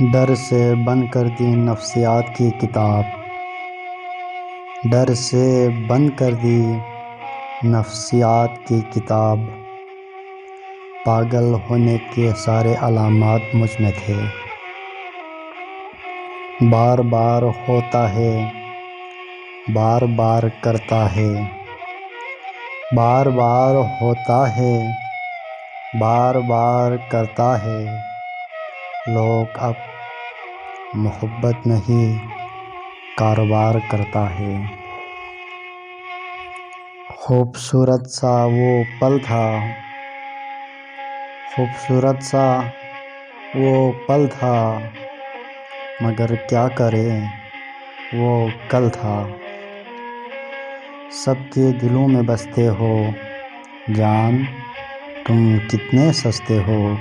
डर से बंद कर दी नफ्सियात की किताब, डर से बंद कर दी नफ्सियात की किताब। पागल होने के सारे अलामात मुझ में थे। बार बार होता है, बार बार करता है, बार बार होता है, बार बार करता है। लोग अब मोहब्बत नहीं कारोबार करता है। खूबसूरत सा वो पल था, खूबसूरत सा वो पल था, मगर क्या करें वो कल था। सबके दिलों में बसते हो जान, तुम कितने सस्ते हो।